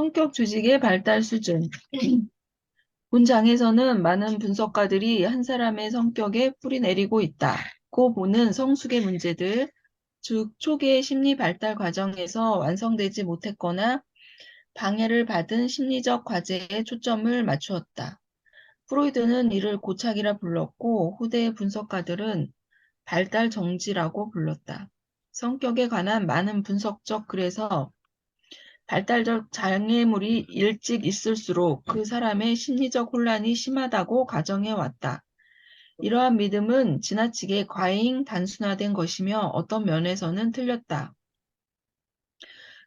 성격 조직의 발달 수준. 본장에서는 많은 분석가들이 한 사람의 성격에 뿌리 내리고 있다고 보는 성숙의 문제들, 즉 초기의 심리 발달 과정에서 완성되지 못했거나 방해를 받은 심리적 과제에 초점을 맞추었다. 프로이드는 이를 고착이라 불렀고 후대 분석가들은 발달 정지라고 불렀다. 성격에 관한 많은 분석적 글에서 발달적 장애물이 일찍 있을수록 그 사람의 심리적 혼란이 심하다고 가정해 왔다. 이러한 믿음은 지나치게 과잉 단순화된 것이며 어떤 면에서는 틀렸다.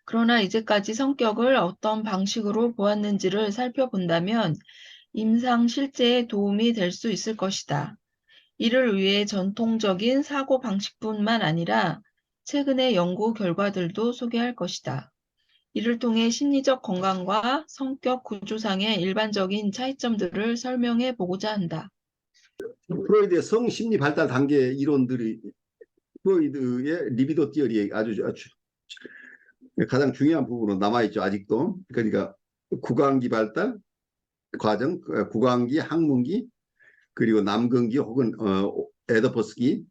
그러나 이제까지 성격을 어떤 방식으로 보았는지를 살펴본다면 임상 실제에 도움이 될 수 있을 것이다. 이를 위해 전통적인 사고 방식뿐만 아니라 최근의 연구 결과들도 소개할 것이다. 이를 통해 심리적 건강과 성격 구조상의 일반적인 차이점들을 설명해 보고자 한다. 프로이드의 성심리 발달 단계 이론들이 프로이드의 리비도 티어리에 아주 가장 중요한 부분으로 남아있죠. 아직도. 그러니까 구강기 발달 과정, 구강기, 항문기, 그리고 남근기 혹은 에더퍼스기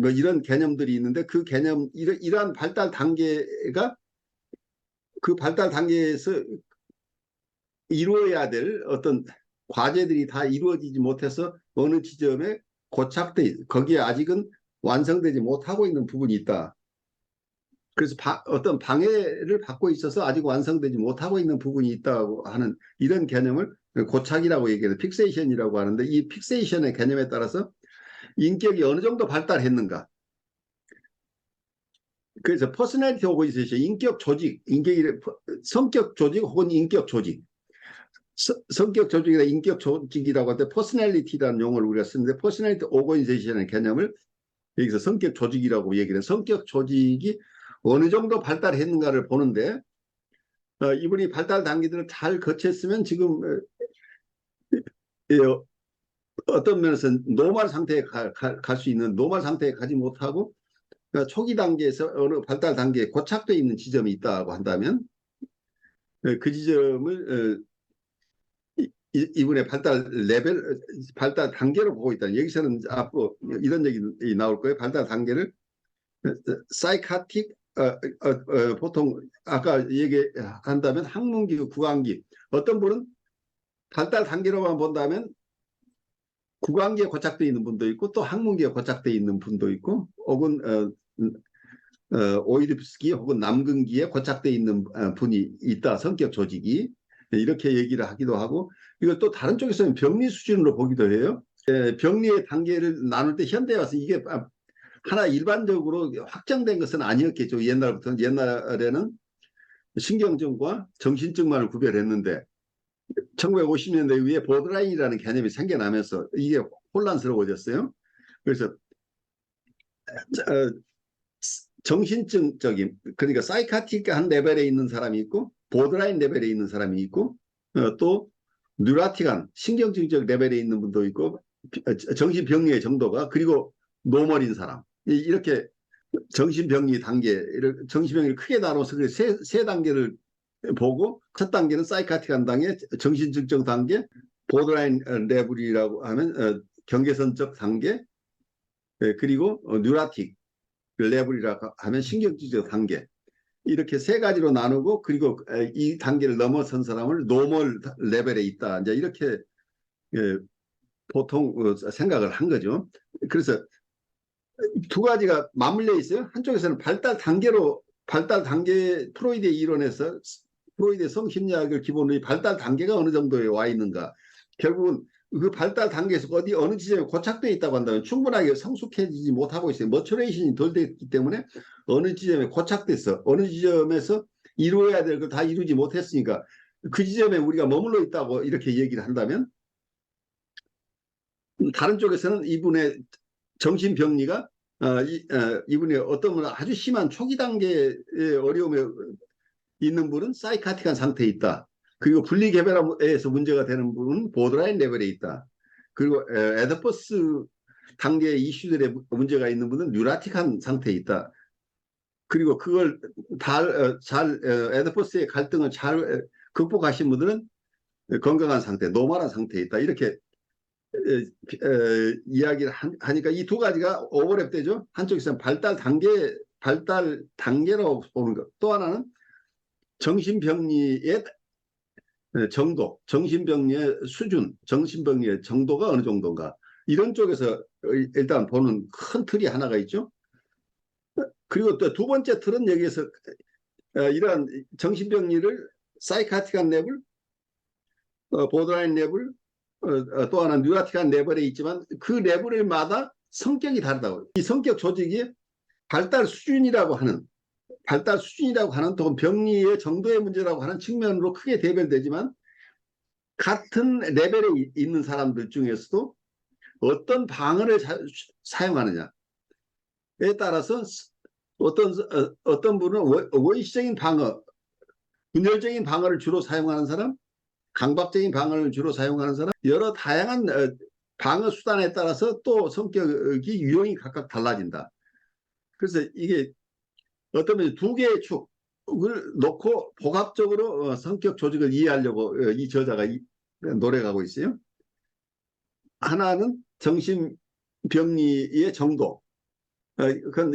뭐 이런 개념들이 있는데 그 개념 이러한 발달 단계가 그 발달 단계에서 이루어야 될 어떤 과제들이 다 이루어지지 못해서 어느 지점에 고착돼 거기에 아직은 완성되지 못하고 있는 부분이 있다. 그래서 어떤 방해를 받고 있어서 아직 완성되지 못하고 있는 부분이 있다고 하는 이런 개념을 고착이라고 얘기해요. 픽세이션이라고 하는데 이 픽세이션의 개념에 따라서 인격이 어느 정도 발달했는가. 그래서 퍼스널리티 오거니제이션, 인격 조직, 성격 조직 혹은 인격 조직. 성격 조직이나 인격 조직이라고 할 때 퍼스널리티라는 용어를 우리가 쓰는데 퍼스널리티 오거니제이션의 개념을 여기서 성격 조직이라고 얘기를 해요. 성격 조직이 어느 정도 발달했는가를 보는데 이분이 발달 단계들을 잘 거쳤으면 지금 어떤 면에서 노말 상태에 갈 수 있는 노말 상태에 가지 못하고 초기 단계에서 어느 발달 단계에 고착되어 있는 지점이 있다고 한다면 그 지점을 이분의 발달 레벨, 발달 단계로 보고 있다. 여기서는 앞으로 이런 얘기 나올 거예요. 발달 단계를 사이카틱 보통 아까 얘기한다면 학문기, 구강기 어떤 분은 발달 단계로만 본다면 구강기에 고착되어 있는 분도 있고 또 학문기에 고착되어 있는 분도 있고 혹은 오이디푸스기 혹은 남근기에 고착되어 있는 분이 있다. 성격 조직이 이렇게 얘기를 하기도 하고 이걸 또 다른 쪽에서는 병리 수준으로 보기도 해요. 병리의 단계를 나눌 때 현대에 와서 이게 하나 일반적으로 확정된 것은 아니었겠죠. 옛날부터 옛날에는 신경증과 정신증만을 구별했는데 1950년대 이후에 보드라인이라는 개념이 생겨나면서 이게 혼란스러워졌어요. 그래서 정신증적인 그러니까 사이카틱한 레벨에 있는 사람이 있고 보드라인 레벨에 있는 사람이 있고 또 뉴라틱한 신경증적 레벨에 있는 분도 있고 정신병리의 정도가 그리고 노멀인 사람 이렇게 정신병리 단계 정신병리를 크게 나눠서 세 단계를 보고 첫 단계는 사이카틱한 단계 정신증적 단계 보드라인 레벨이라고 하면 경계선적 단계 그리고 뉴라틱 레벨이라고 하면 신경질적 단계 이렇게 세 가지로 나누고 그리고 이 단계를 넘어선 사람을 노멀 레벨에 있다 이제 이렇게 보통 생각을 한 거죠. 그래서 두 가지가 맞물려 있어요. 한쪽에서는 발달 단계 프로이드의 이론에서 프로이드의 성심리학을 기본으로 발달 단계가 어느 정도에 와 있는가 결국은 그 발달 단계에서 어느 지점에 고착되어 있다고 한다면 충분하게 성숙해지지 못하고 있어요. 머추레이션이 덜 됐기 때문에 어느 지점에 고착됐어. 어느 지점에서 이루어야 될 걸 다 이루지 못했으니까 그 지점에 우리가 머물러 있다고 이렇게 얘기를 한다면 다른 쪽에서는 이분의 정신병리가 이분의 어떤 분은 아주 심한 초기 단계의 어려움에 있는 분은 사이카틱한 상태에 있다. 그리고 분리개별에서 문제가 되는 분은 보드라인 레벨에 있다. 그리고 에더퍼스 단계의 이슈들의 문제가 있는 분은 뉴라틱한 상태에 있다. 그리고 그걸 에디퍼스의 갈등을 잘 극복하신 분들은 건강한 상태, 노멀한 상태에 있다. 이렇게 이야기를 하니까 이 두 가지가 오버랩되죠. 한쪽에서는 발달 단계라고 보는 것. 또 하나는 정신병리의 정도, 정신병리의 수준, 정신병리의 정도가 어느 정도인가. 이런 쪽에서 일단 보는 큰 틀이 하나가 있죠. 그리고 또 두 번째 틀은 여기에서 이러한 정신병리를 사이카틱한 레벨, 보드라인 레벨, 또 하나 뉴라틱한 레벨에 있지만 그 레벨마다 성격이 다르다고. 이 성격 조직이 발달 수준이라고 하는 또 병리의 정도의 문제라고 하는 측면으로 크게 대별되지만 같은 레벨에 있는 사람들 중에서도 어떤 방어를 사용하느냐에 따라서 어떤 분은 원시적인 방어, 분열적인 방어를 주로 사용하는 사람, 강박적인 방어를 주로 사용하는 사람, 여러 다양한 방어 수단에 따라서 또 성격이 유형이 각각 달라진다. 그래서 이게 어떤 두 개의 축을 놓고 복합적으로 성격 조직을 이해하려고 이 저자가 노력하고 있어요. 하나는 정신병리의 정도.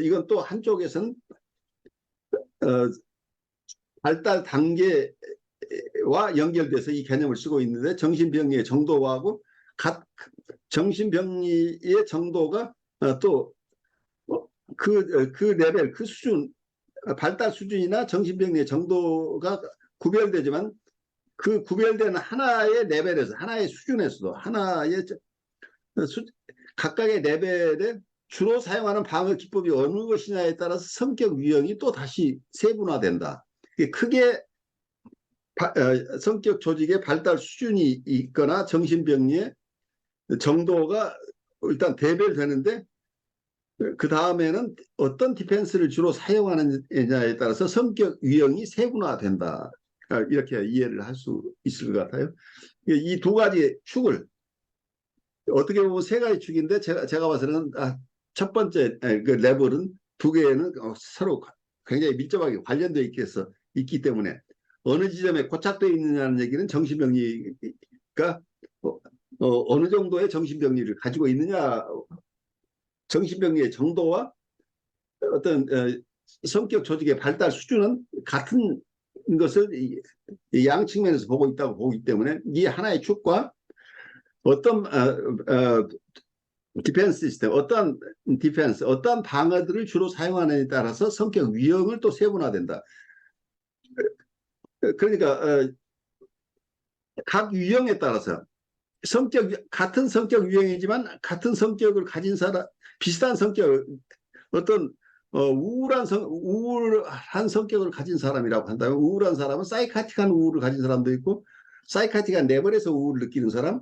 이건 또 한쪽에서는 발달 단계와 연결돼서 이 개념을 쓰고 있는데 정신병리의 정도하고 정신병리의 정도가 또 그 레벨, 그 수준, 발달 수준이나 정신병리의 정도가 구별되지만 그 구별된 하나의 레벨에서, 하나의 수준에서도, 각각의 레벨에 주로 사용하는 방어 기법이 어느 것이냐에 따라서 성격 유형이 또 다시 세분화된다. 크게 성격 조직의 발달 수준이 있거나 정신병리의 정도가 일단 대별되는데 그 다음에는 어떤 디펜스를 주로 사용하느냐에 따라서 성격 유형이 세분화된다. 이렇게 이해를 할 수 있을 것 같아요. 이 두 가지 축을 어떻게 보면 세 가지 축인데 제가 봐서는 첫 번째 그 레벨은 두 개는 서로 굉장히 밀접하게 관련되어 있기 때문에 어느 지점에 고착되어 있느냐는 얘기는 정신병리가 어느 정도의 정신병리를 가지고 있느냐, 정신병리의 정도와 어떤 성격 조직의 발달 수준은 같은 것을 양 측면에서 보고 있다고 보기 때문에 이 하나의 축과 어떤 디펜스 시스템, 어떤 방어들을 주로 사용하느냐에 따라서 성격 유형을 또 세분화된다. 그러니까 각 유형에 따라서 같은 성격 유형이지만 같은 성격을 가진 사람, 비슷한 성격, 어떤 우울한 성격을 가진 사람이라고 한다면 우울한 사람은 사이카틱한 우울을 가진 사람도 있고 사이카틱한 레벨에서 우울을 느끼는 사람,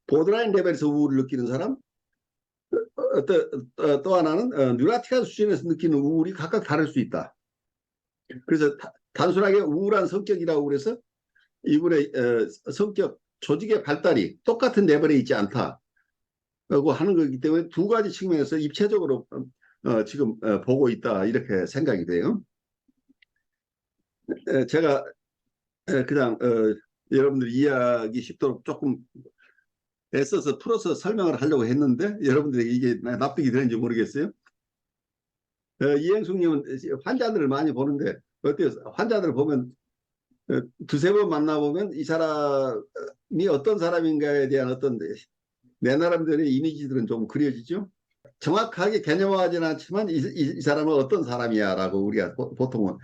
보드라인 레벨에서 우울을 느끼는 사람, 또 하나는 뉴라틱한 수준에서 느끼는 우울이 각각 다를 수 있다. 그래서 단순하게 우울한 성격이라고 그래서 이분의 성격 조직의 발달이 똑같은 레벨에 있지 않다고 하는 거기 때문에 두 가지 측면에서 입체적으로 지금 보고 있다 이렇게 생각이 돼요. 제가 그냥 여러분들 이해하기 쉽도록 조금 애써서 풀어서 설명을 하려고 했는데 여러분들에게 이게 납득이 되는지 모르겠어요. 이행숙님은 환자들을 많이 보는데 어때요? 환자들을 보면 두세 번 만나보면 이 사람이 어떤 사람인가에 대한 어떤 내 나름대로의 이미지들은 좀 그려지죠. 정확하게 개념화하지는 않지만 이 사람은 어떤 사람이야라고 우리가 보통은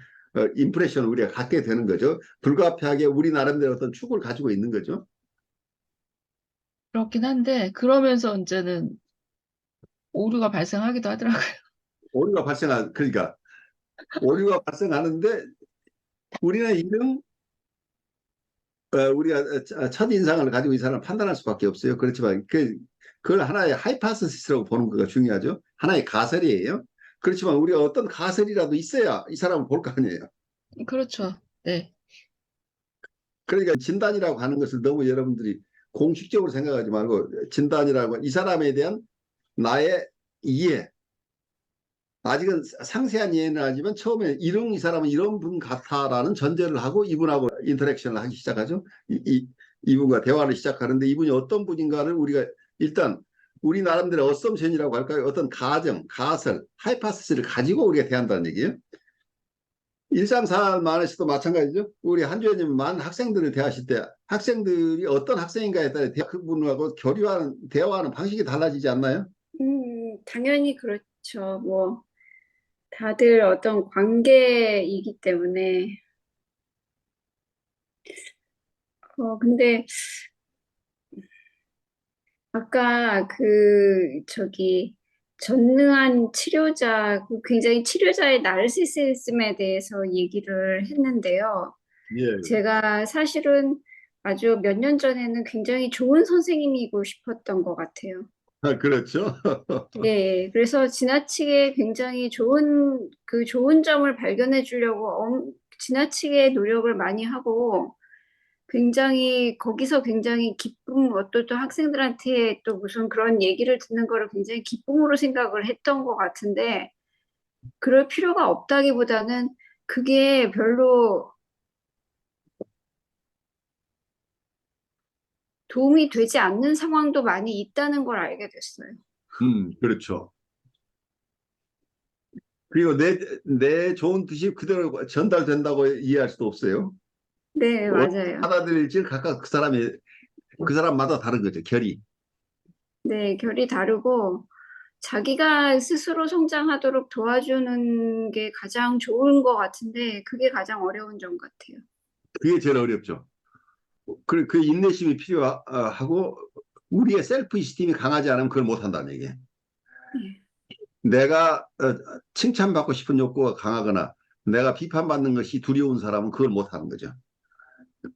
임프레션을 우리가 갖게 되는 거죠. 불가피하게 우리 나름대로 어떤 축을 가지고 있는 거죠. 그렇긴 한데, 그러면서 이제는 오류가 발생하기도 하더라고요. 그러니까 오류가 발생하는데 우리는 우리가 첫 인상을 가지고 이 사람을 판단할 수밖에 없어요. 그렇지만 그걸 하나의 하이파스시스라고 보는 거가 중요하죠. 하나의 가설이에요. 그렇지만 우리가 어떤 가설이라도 있어야 이 사람을 볼 거 아니에요. 그렇죠. 네. 그러니까 진단이라고 하는 것을 너무 여러분들이 공식적으로 생각하지 말고 진단이라고 이 사람에 대한 나의 이해, 아직은 상세한 이해는 하지만 처음에 이 사람은 이런 분 같아라는 전제를 하고 이분하고 인터랙션을 하기 시작하죠. 이분과 대화를 시작하는데 이분이 어떤 분인가를 우리가 일단 우리 나름대로 어썸션이라고 할까요? 어떤 가정, 가설, 하이파스를 가지고 우리가 대한다는 얘기예요. 일상생활에서도 마찬가지죠. 우리 한주연님 많은 학생들을 대하실 때 학생들이 어떤 학생인가에 따라 그분하고 교류하는 대화하는 방식이 달라지지 않나요? 당연히 그렇죠. 뭐, 다들 어떤 관계이기 때문에. 근데 아까 전능한 치료자, 굉장히 치료자의 나르시시즘에 대해서 얘기를 했는데요. 예. 제가 사실은 아주 몇 년 전에는 굉장히 좋은 선생님이고 싶었던 것 같아요. 그렇죠. 네, 그래서 지나치게 굉장히 좋은 점을 발견해 주려고 지나치게 노력을 많이 하고, 거기서 굉장히 또 학생들한테 또 무슨 그런 얘기를 듣는 거를 굉장히 기쁨으로 생각을 했던 것 같은데, 그럴 필요가 없다기보다는 그게 별로 도움이 되지 않는 상황도 많이 있다는 걸 알게 됐어요. 그렇죠. 그리고 내 좋은 뜻이 그대로 전달된다고 이해할 수도 없어요. 네, 어떻게 맞아요. 받아들일지 각각 그 사람마다 다른 거죠. 결이. 네, 결이 다르고, 자기가 스스로 성장하도록 도와주는 게 가장 좋은 것 같은데, 그게 가장 어려운 점 같아요. 그게 제일 어렵죠. 그 인내심이 필요하고 우리의 셀프 이스팀이 강하지 않으면 그걸 못한다는 얘기예요. 네. 내가 칭찬받고 싶은 욕구가 강하거나 내가 비판받는 것이 두려운 사람은 그걸 못하는 거죠.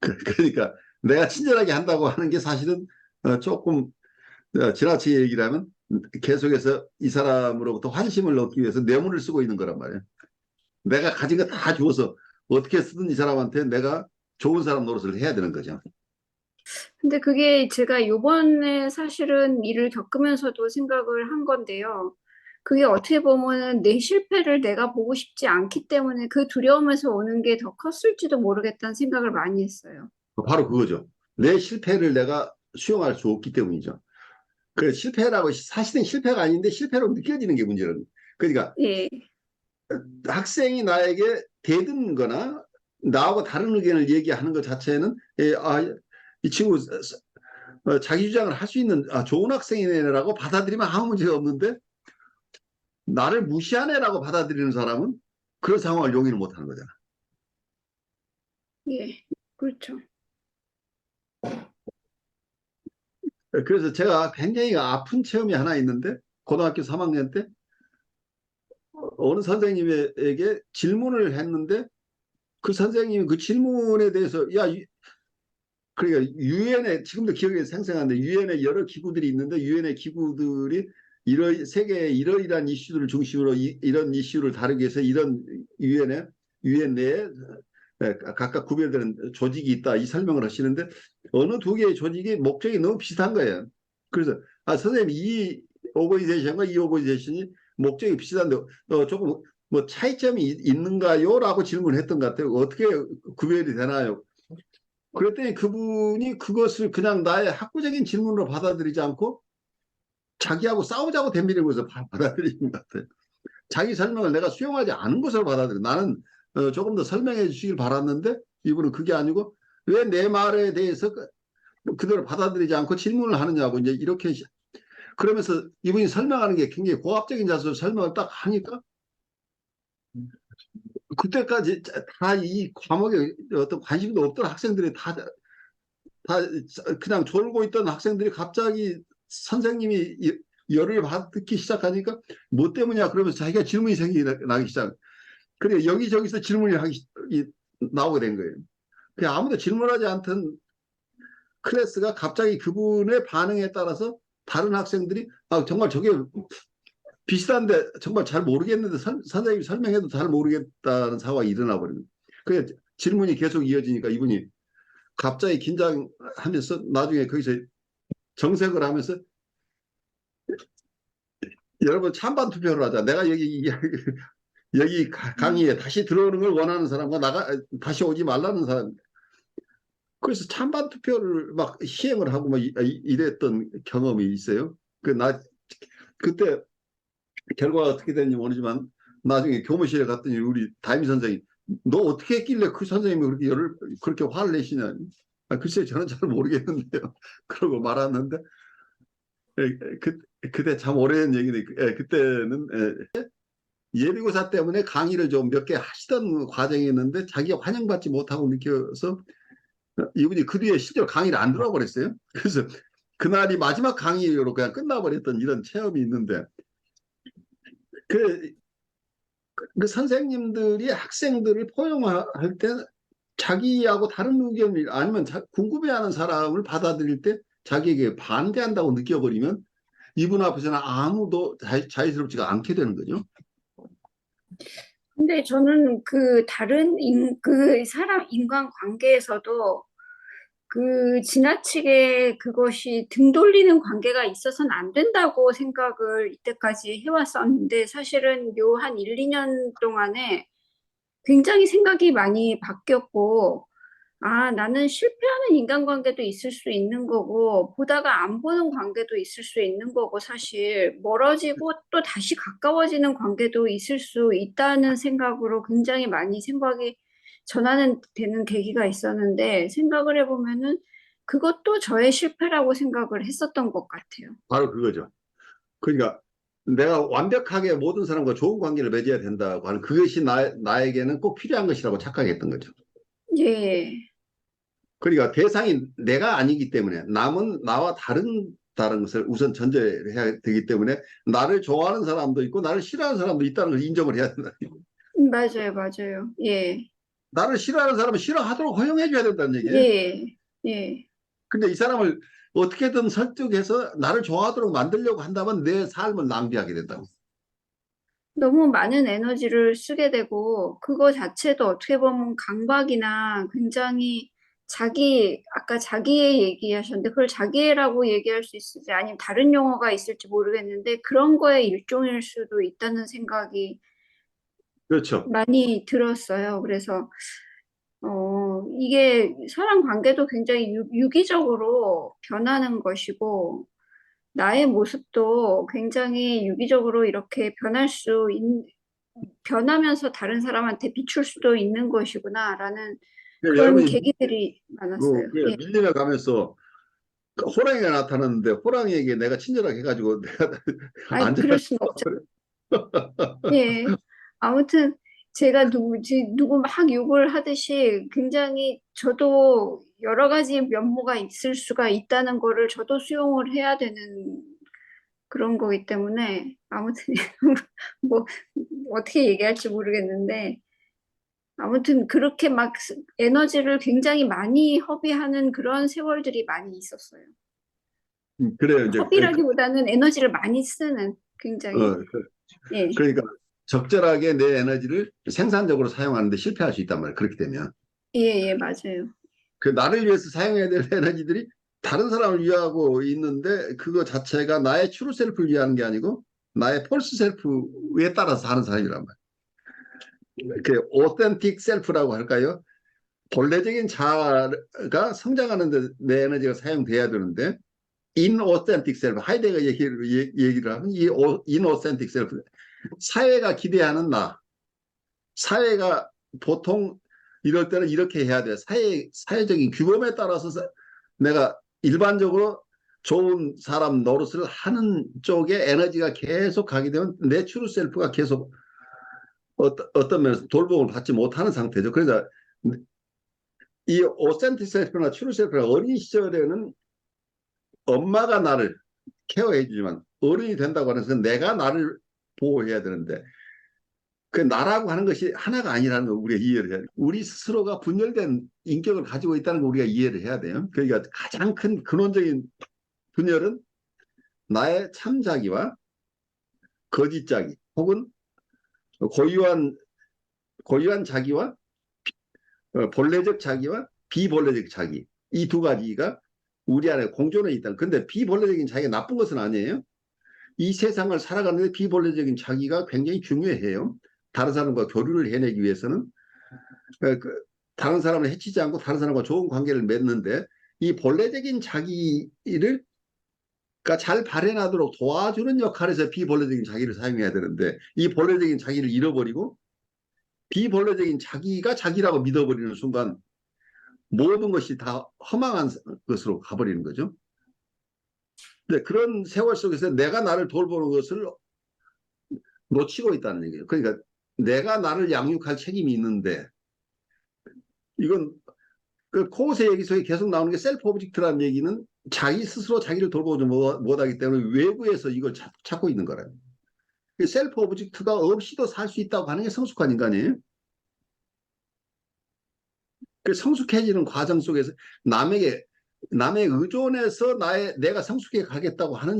그러니까 내가 친절하게 한다고 하는 게 사실은 조금 지나치게 얘기를 하면 계속해서 이 사람으로부터 환심을 얻기 위해서 뇌물을 쓰고 있는 거란 말이에요. 내가 가진 거 다 주어서 어떻게 쓰든 이 사람한테 내가 좋은 사람 노릇을 해야 되는 거죠. 근데 그게 제가 요번에 사실은 일을 겪으면서도 생각을 한 건데요. 그게 어떻게 보면은 내 실패를 내가 보고 싶지 않기 때문에 그 두려움에서 오는 게 더 컸을지도 모르겠다는 생각을 많이 했어요. 바로 그거죠. 내 실패를 내가 수용할 수 없기 때문이죠. 그 실패라고 사실은 실패가 아닌데 실패로 느껴지는 게 문제는. 그러니까 예, 학생이 나에게 대든 거나 나하고 다른 의견을 얘기하는 것 자체는 이 친구 자기 주장을 할 수 있는 좋은 학생이네라고 받아들이면 아무 문제가 없는데 나를 무시하네라고 받아들이는 사람은 그런 상황을 용인을 못하는 거잖아. 예, 그렇죠. 그래서 제가 굉장히 아픈 체험이 하나 있는데 고등학교 3학년 때 어느 선생님에게 질문을 했는데 그 선생님이 그 질문에 대해서 그러니까 유엔에 지금도 기억이 생생한데 유엔에 여러 기구들이 있는데 유엔의 기구들이 세계의 이러이러한 이슈들을 중심으로 이런 이슈를 다루기 위해서 이런 유엔 내에 각각 구별되는 조직이 있다 이 설명을 하시는데 어느 두 개의 조직이 목적이 너무 비슷한 거예요. 그래서 선생님 이 오거니제이션과 이 오거니제이션이 목적이 비슷한데 조금 뭐 차이점이 있는가요? 라고 질문을 했던 것 같아요. 어떻게 구별이 되나요? 그랬더니 그분이 그것을 그냥 나의 학구적인 질문으로 받아들이지 않고 자기하고 싸우자고 덤비는 것을 받아들이는 것 같아요. 자기 설명을 내가 수용하지 않은 것으로 받아들여. 나는 조금 더 설명해 주시길 바랐는데 이분은 그게 아니고 왜 내 말에 대해서 그대로 받아들이지 않고 질문을 하느냐고 이제 이렇게 그러면서 이분이 설명하는 게 굉장히 고압적인 자세로 설명을 딱 하니까 그때까지 다 이 과목에 어떤 관심도 없던 학생들이 다 그냥 졸고 있던 학생들이 갑자기 선생님이 열을 받기 시작하니까 뭐 때문이야 그러면서 자기가 질문이 나기 시작. 그래 여기저기서 나오게 된 거예요. 그 아무도 질문하지 않던 클래스가 갑자기 그분의 반응에 따라서 다른 학생들이 정말 저게 비슷한데 정말 잘 모르겠는데 선생님이 설명해도 잘 모르겠다는 상황이 일어나 버립니다. 그 질문이 계속 이어지니까 이분이 갑자기 긴장하면서 나중에 거기서 정색을 하면서 여러분 찬반 투표를 하자. 내가 여기 강의에 다시 들어오는 걸 원하는 사람과 다시 오지 말라는 사람. 그래서 찬반 투표를 막 시행을 하고 막 이랬던 경험이 있어요. 그때 결과가 어떻게 됐는지 모르지만 나중에 교무실에 갔더니 우리 담임 선생님, 너 어떻게 했길래 그 선생님이 그렇게 화를 내시냐. 글쎄 저는 잘 모르겠는데요. 그러고 말았는데 그때 참 오래된 얘기인데 그때는 예비고사 때문에 강의를 좀 몇 개 하시던 과정이었는데 자기가 환영받지 못하고 느껴서 이분이 그 뒤에 실제로 강의를 안 들어와 버렸어요. 그래서 그날이 마지막 강의로 그냥 끝나버렸던 이런 체험이 있는데 그, 그 선생님들이 학생들을 포용할 때 자기하고 다른 의견을 아니면 궁금해하는 사람을 받아들일 때 자기에게 반대한다고 느껴버리면 이분 앞에서는 아무도 자유스럽지가 않게 되는 거죠. 근데 저는 그 다른 그 사람 인간 관계에서도 그 지나치게 그것이 등 돌리는 관계가 있어서는 안 된다고 생각을 이때까지 해왔었는데 사실은 요 한 1, 2년 동안에 굉장히 생각이 많이 바뀌었고 아, 나는 실패하는 인간관계도 있을 수 있는 거고, 보다가 안 보는 관계도 있을 수 있는 거고, 사실 멀어지고 또 다시 가까워지는 관계도 있을 수 있다는 생각으로 굉장히 많이 생각이 전환은 되는 계기가 있었는데, 생각을 해보면은 그것도 저의 실패라고 생각을 했었던 것 같아요. 바로 그거죠. 그러니까 내가 완벽하게 모든 사람과 좋은 관계를 맺어야 된다고 하는 그것이 나에게는 꼭 필요한 것이라고 착각했던 거죠. 예, 그러니까 대상이 내가 아니기 때문에 남은 나와 다른 것을 우선 전제해야 되기 때문에 나를 좋아하는 사람도 있고 나를 싫어하는 사람도 있다는 걸 인정을 해야 된다. 맞아요, 맞아요. 예, 나를 싫어하는 사람은 싫어하도록 허용해 줘야 된다는 얘기예요. 예, 예. 근데 이 사람을 어떻게든 설득해서 나를 좋아하도록 만들려고 한다면 내 삶을 낭비하게 된다고. 너무 많은 에너지를 쓰게 되고, 그거 자체도 어떻게 보면 강박이나 굉장히 아까 자기애 얘기하셨는데, 그걸 자기애라고 얘기할 수 있을지, 아니면 다른 용어가 있을지 모르겠는데, 그런 거의 일종일 수도 있다는 생각이 그렇죠. 많이 들었어요. 그래서, 이게 사람 관계도 굉장히 유기적으로 변하는 것이고, 나의 모습도 굉장히 유기적으로 이렇게 변하면서 다른 사람한테 비출 수도 있는 것이구나라는 그러니까 그런 여러분이 계기들이 많았어요. 예, 밀림에 가면서 호랑이가 나타났는데 호랑이에게 내가 친절하게 해가지고 내가 아, 그럴 안전하게 수는 없죠. 예, 아무튼 제가 누구 막 욕을 하듯이 굉장히 저도 여러 가지 면모가 있을 수가 있다는 거를 저도 수용을 해야 되는 그런 거기 때문에 아무튼 뭐 어떻게 얘기할지 모르겠는데. 아무튼 그렇게 막 에너지를 굉장히 많이 허비하는 그런 세월들이 많이 있었어요. 그래요. 이제 허비라기보다는 에너지를 많이 쓰는 굉장히. 어, 예, 그러니까 적절하게 내 에너지를 생산적으로 사용하는데 실패할 수 있단 말이에요. 그렇게 되면 예, 예, 맞아요. 그 나를 위해서 사용해야 될 에너지들이 다른 사람을 위하고 있는데 그거 자체가 나의 트루 셀프를 위하는 게 아니고 나의 폴스 셀프에 따라서 하는 사람이란 말이에요. 그 오텐틱 셀프라고 할까요? 본래적인 자아가 성장하는 데 내 에너지가 사용돼야 되는데 inauthentic self, 하이데거 얘기를 하면 이 inauthentic self, 사회가 기대하는 나, 사회가 보통 이럴 때는 이렇게 해야 돼. 사회적인 규범에 따라서 내가 일반적으로 좋은 사람 노릇을 하는 쪽에 에너지가 계속 가게 되면 내 트루 셀프가 계속 어떤 면에서 돌봄을 받지 못하는 상태죠. 그래서 이 오센틱 셀프나 트루 셀프나 어린 시절에는 엄마가 나를 케어해 주지만 어른이 된다고 하는 것은 내가 나를 보호해야 되는데 그 나라고 하는 것이 하나가 아니라는 걸 우리가 이해를 해야 돼요. 우리 스스로가 분열된 인격을 가지고 있다는 걸 우리가 이해를 해야 돼요. 그러니까 가장 큰 근원적인 분열은 나의 참자기와 거짓자기 혹은 고유한 자기와 본래적 자기와 비본래적 자기 이 두 가지가 우리 안에 공존해 있다. 근데 비본래적인 자기가 나쁜 것은 아니에요. 이 세상을 살아가는데 비본래적인 자기가 굉장히 중요해요. 다른 사람과 교류를 해내기 위해서는. 다른 사람을 해치지 않고 다른 사람과 좋은 관계를 맺는데 이 본래적인 자기를 그러니까 잘 발현하도록 도와주는 역할에서 비본래적인 자기를 사용해야 되는데 이 본래적인 자기를 잃어버리고 비본래적인 자기가 자기라고 믿어버리는 순간 모든 것이 다 허망한 것으로 가버리는 거죠. 근데 그런 세월 속에서 내가 나를 돌보는 것을 놓치고 있다는 얘기예요. 그러니까 내가 나를 양육할 책임이 있는데 이건 그 코세 얘기 속에 계속 나오는 게 셀프 오브젝트라는 얘기는 자기 스스로 자기를 돌보지 못하기 때문에 외부에서 이걸 찾고 있는 거라요. 셀프 오브젝트가 없이도 살 수 있다고 하는 게 성숙한 인간이에요. 그 성숙해지는 과정 속에서 남에게 남의 의존해서 내가 성숙해 가겠다고 하는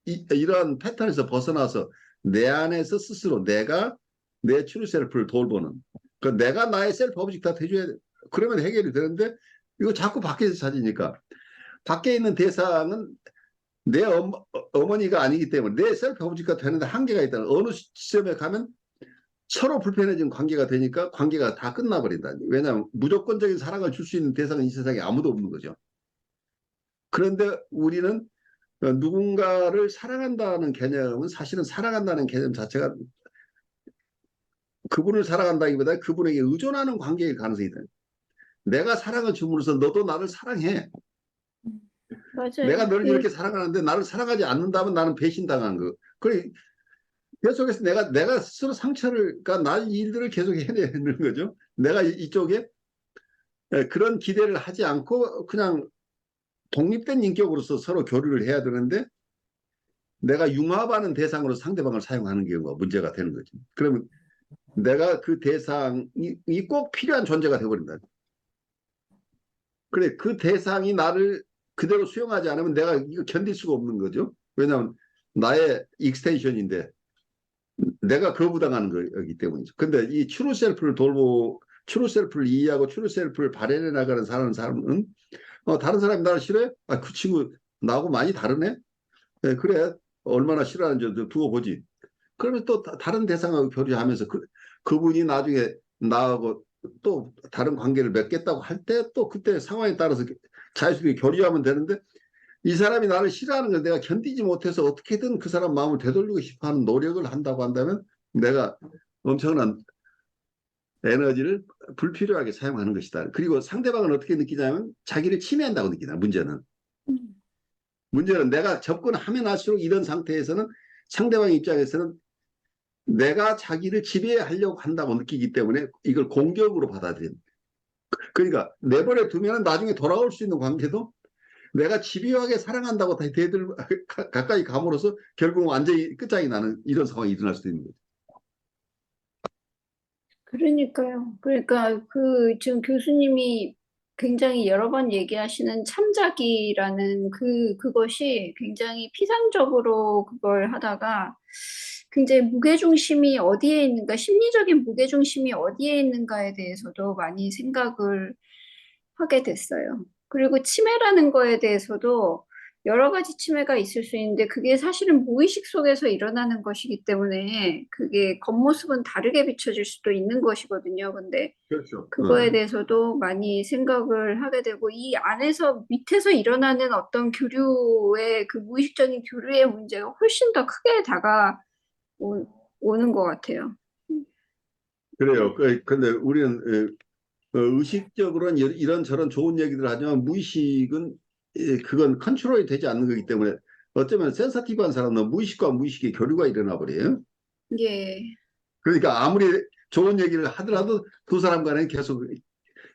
이러한 패턴에서 벗어나서 내 안에서 스스로 내가 내 트루 셀프를 돌보는 그 내가 나의 셀프 오브젝트가 돼줘야 돼. 그러면 해결이 되는데 이거 자꾸 밖에서 찾으니까 밖에 있는 대상은 내 어머니가 아니기 때문에 내 셀프 오브젝트가 되는데 한계가 있다는 어느 시점에 가면 서로 불편해진 관계가 되니까 관계가 다 끝나버린다. 왜냐하면 무조건적인 사랑을 줄 수 있는 대상은 이 세상에 아무도 없는 거죠. 그런데 우리는 누군가를 사랑한다는 개념은 사실은 사랑한다는 개념 자체가 그분을 사랑한다기보다 그분에게 의존하는 관계일 가능성이 있다. 내가 사랑을 줌으로써 너도 나를 사랑해. 내가 맞아요. 너를 이렇게 사랑하는데 나를 사랑하지 않는다면 나는 배신당한 거. 그래 계속해서 내가 스스로 상처를 그러니까 날 일들을 계속 해내는 거죠. 내가 이쪽에 그런 기대를 하지 않고 그냥 독립된 인격으로서 서로 교류를 해야 되는데 내가 융합하는 대상으로 상대방을 사용하는 경우가 문제가 되는 거죠. 그러면 내가 그 대상이 꼭 필요한 존재가 되어버린다. 그래 그 대상이 나를 그대로 수용하지 않으면 내가 이거 견딜 수가 없는 거죠. 왜냐하면 나의 익스텐션인데 내가 거부당하는 거기 때문이죠. 근데 이 트루 셀프를 트루 셀프를 이해하고 트루 셀프를 발현해 나가는 사람은 다른 사람이 나를 싫어해? 아, 그 친구 나하고 많이 다르네? 네, 그래. 얼마나 싫어하는지 두고 보지. 그러면 또 다른 대상하고 교류하면서 그분이 나중에 나하고 또 다른 관계를 맺겠다고 할 때 또 그때 상황에 따라서 자연스럽게 교류하면 되는데 이 사람이 나를 싫어하는 걸 내가 견디지 못해서 어떻게든 그 사람 마음을 되돌리고 싶어 하는 노력을 한다고 한다면 내가 엄청난 에너지를 불필요하게 사용하는 것이다. 그리고 상대방은 어떻게 느끼냐면 자기를 침해한다고 느끼다. 문제는 내가 접근하면 할수록 이런 상태에서는 상대방 입장에서는 내가 자기를 지배하려고 한다고 느끼기 때문에 이걸 공격으로 받아들인. 그러니까 내버려 두면 나중에 돌아올 수 있는 관계도 내가 집요하게 사랑한다고 대들 가까이 감으로써 결국 완전히 끝장이 나는 이런 상황이 일어날 수도 있는 거죠. 그러니까요. 그러니까 그 지금 교수님이 굉장히 여러 번 얘기하시는 참작이라는 그것이 굉장히 피상적으로 그걸 하다가 굉장히 무게중심이 어디에 있는가, 심리적인 무게중심이 어디에 있는가에 대해서도 많이 생각을 하게 됐어요. 그리고 치매라는 거에 대해서도 여러 가지 치매가 있을 수 있는데 그게 사실은 무의식 속에서 일어나는 것이기 때문에 그게 겉모습은 다르게 비춰질 수도 있는 것이거든요. 근데 그렇죠. 그거에 대해서도 많이 생각을 하게 되고 이 안에서 밑에서 일어나는 어떤 교류의 그 무의식적인 교류의 문제가 훨씬 더 크게 다가오는 것 같아요. 그래요. 근데 우리는 의식적으로는 이런저런 좋은 얘기들 하지만 무의식은 그건 컨트롤이 되지 않는 거기 때문에 어쩌면 센서티브한 사람은 무의식과 무의식의 교류가 일어나 버려요. 예. 그러니까 아무리 좋은 얘기를 하더라도 두 사람 간에 계속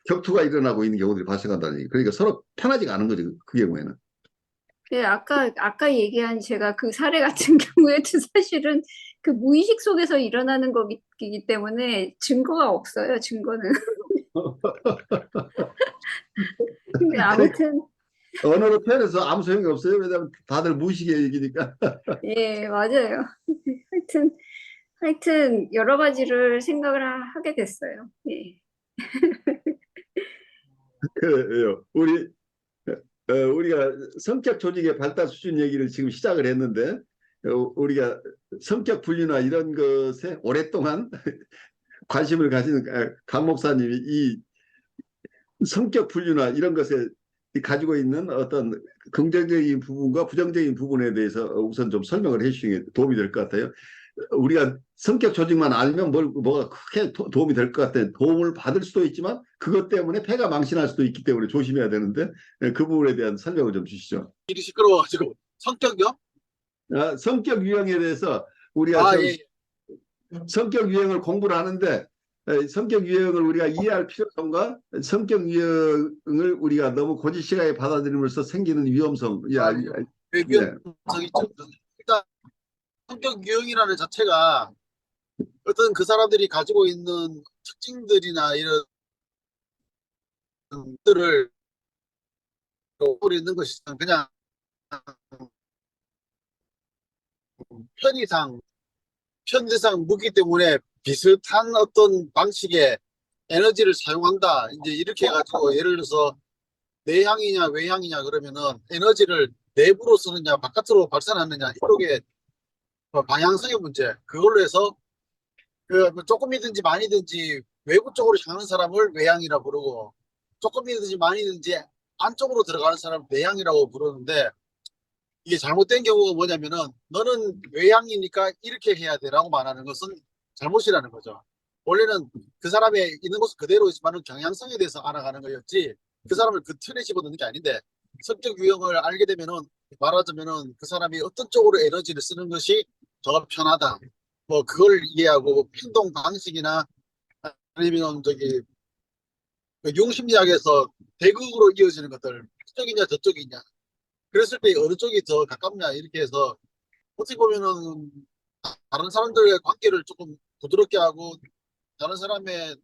격투가 일어나고 있는 경우들이 발생한다는 얘기. 그러니까 서로 편하지가 않은 거죠. 그 경우에는. 예, 아까 얘기한 제가 그 사례 같은 경우에도 사실은 그 무의식 속에서 일어나는 거기 때문에 증거가 없어요, 증거는. 근데 그러니까 아무튼, 언어로 표현해서 아무 소용이 없어요. 왜냐하면 다들 무의식의 얘기니까. 예, 맞아요. 하여튼, 여러 가지를 생각을 하게 됐어요. 예. 우리가 성격 조직의 발달 수준 얘기를 지금 시작을 했는데 우리가 성격 분류나 이런 것에 오랫동안 관심을 가진 강 목사님이 이 성격 분류나 이런 것에 가지고 있는 어떤 긍정적인 부분과 부정적인 부분에 대해서 우선 좀 설명을 해주시는 게 도움이 될 것 같아요. 우리가 성격 조직만 알면 뭐가 크게 도움이 될 것 같아요. 도움을 받을 수도 있지만 그것 때문에 폐가 망신할 수도 있기 때문에 조심해야 되는데 그 부분에 대한 설명을 좀 주시죠. 일이 시끄러워가지고. 성격이요? 성격 유형에 대해서 우리가 좀 예. 성격 유형을 공부를 하는데 성격 유형을 우리가 이해할 필요성과 성격 유형을 우리가 너무 고지식하게 받아들임으로써 생기는 위험성. 위험성이 있죠. 일단 성격 유형이라는 자체가 어떤 그 사람들이 가지고 있는 특징들이나 이런 것들을 갖고 있는 것이 그냥 편의상 무기 때문에 비슷한 어떤 방식의 에너지를 사용한다. 이제 이렇게 해가지고 예를 들어서 내향이냐 외향이냐 그러면은 에너지를 내부로 쓰느냐 바깥으로 발산하느냐 이쪽에 방향성의 문제. 그걸로 해서 그 조금이든지 많이든지 외부 쪽으로 향하는 사람을 외향이라고 부르고 조금이든지 많이든지 안쪽으로 들어가는 사람을 내향이라고 부르는데 이게 잘못된 경우가 뭐냐면은 너는 외향이니까 이렇게 해야 돼라고 말하는 것은 잘못이라는 거죠. 원래는 그 사람의 있는 모습 그대로 있지만 경향성에 대해서 알아가는 거였지 그 사람을 그 틀에 집어넣는 게 아닌데 성격 유형을 알게 되면은 말하자면은 그 사람이 어떤 쪽으로 에너지를 쓰는 것이 더 편하다. 뭐 그걸 이해하고 행동 방식이나 아니면 그 용심리학에서 대극으로 이어지는 것들 이쪽이냐 저쪽이냐 그랬을 때 어느 쪽이 더 가깝냐 이렇게 해서 어떻게 보면은 다른 사람들의 관계를 조금 부드럽게 하고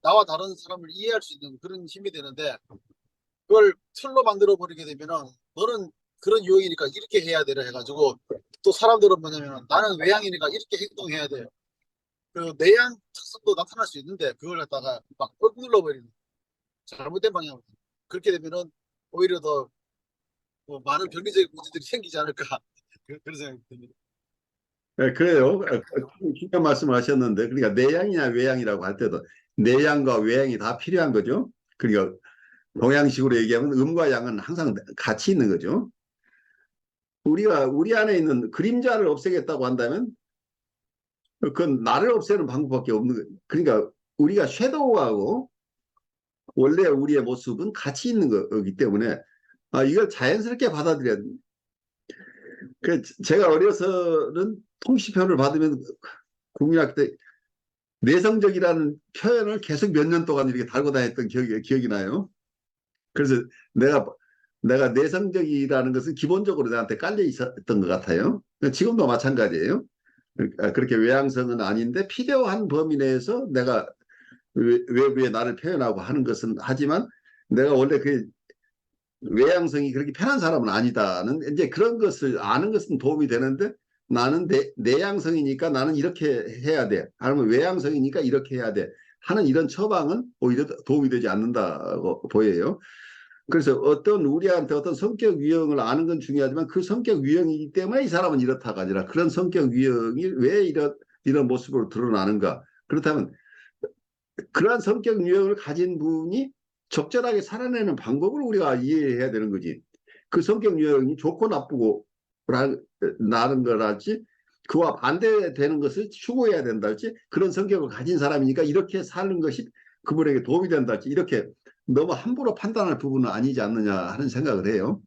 나와 다른 사람을 이해할 수 있는 그런 힘이 되는데 그걸 틀로 만들어 버리게 되면은 너는 그런 유형이니까 이렇게 해야 되라 해가지고 또 사람들은 뭐냐면 나는 외향이니까 이렇게 행동해야 돼요. 그 내향 특성도 나타날 수 있는데 그걸 갖다가 막 억눌러 버리는 잘못된 방향으로 그렇게 되면은 오히려 더 많은 병리적인 문제들이 생기지 않을까 그런 생각이 듭니다. 그래요. 중요한 말씀을 하셨는데 그러니까 내향이냐 외향이라고 할 때도 내향과 외향이 다 필요한 거죠. 그러니까 동양식으로 얘기하면 음과 양은 항상 같이 있는 거죠. 우리가 우리 안에 있는 그림자를 없애겠다고 한다면 그건 나를 없애는 방법밖에 없는 거예요. 그러니까 우리가 섀도우하고 원래 우리의 모습은 같이 있는 거기 때문에 이걸 자연스럽게 받아들여야 됩니다. 제가 어려서는 통시표를 받으면 국민학교 때 내성적이라는 표현을 계속 몇 년 동안 이렇게 달고 다녔던 기억이 나요. 그래서 내가 내성적이라는 것은 기본적으로 나한테 깔려 있었던 것 같아요. 지금도 마찬가지예요. 그렇게 외향성은 아닌데 필요한 범위 내에서 내가 외부에 나를 표현하고 하는 것은 하지만 내가 원래 그 외향성이 그렇게 편한 사람은 아니다는 이제 그런 것을 아는 것은 도움이 되는데 나는 내향성이니까 나는 이렇게 해야 돼. 아니면 외향성이니까 이렇게 해야 돼. 하는 이런 처방은 오히려 도움이 되지 않는다고 보여요. 그래서 우리한테 어떤 성격 유형을 아는 건 중요하지만 그 성격 유형이기 때문에 이 사람은 이렇다가 아니라 그런 성격 유형이 왜 이런 모습으로 드러나는가. 그렇다면 그러한 성격 유형을 가진 분이 적절하게 살아내는 방법을 우리가 이해해야 되는 거지. 그 성격 유형이 좋고 나쁘고 나는 거랄지 그와 반대되는 것을 추구해야 된다할지 그런 성격을 가진 사람이니까 이렇게 사는 것이 그분에게 도움이 된다할지 이렇게 너무 함부로 판단할 부분은 아니지 않느냐 하는 생각을 해요.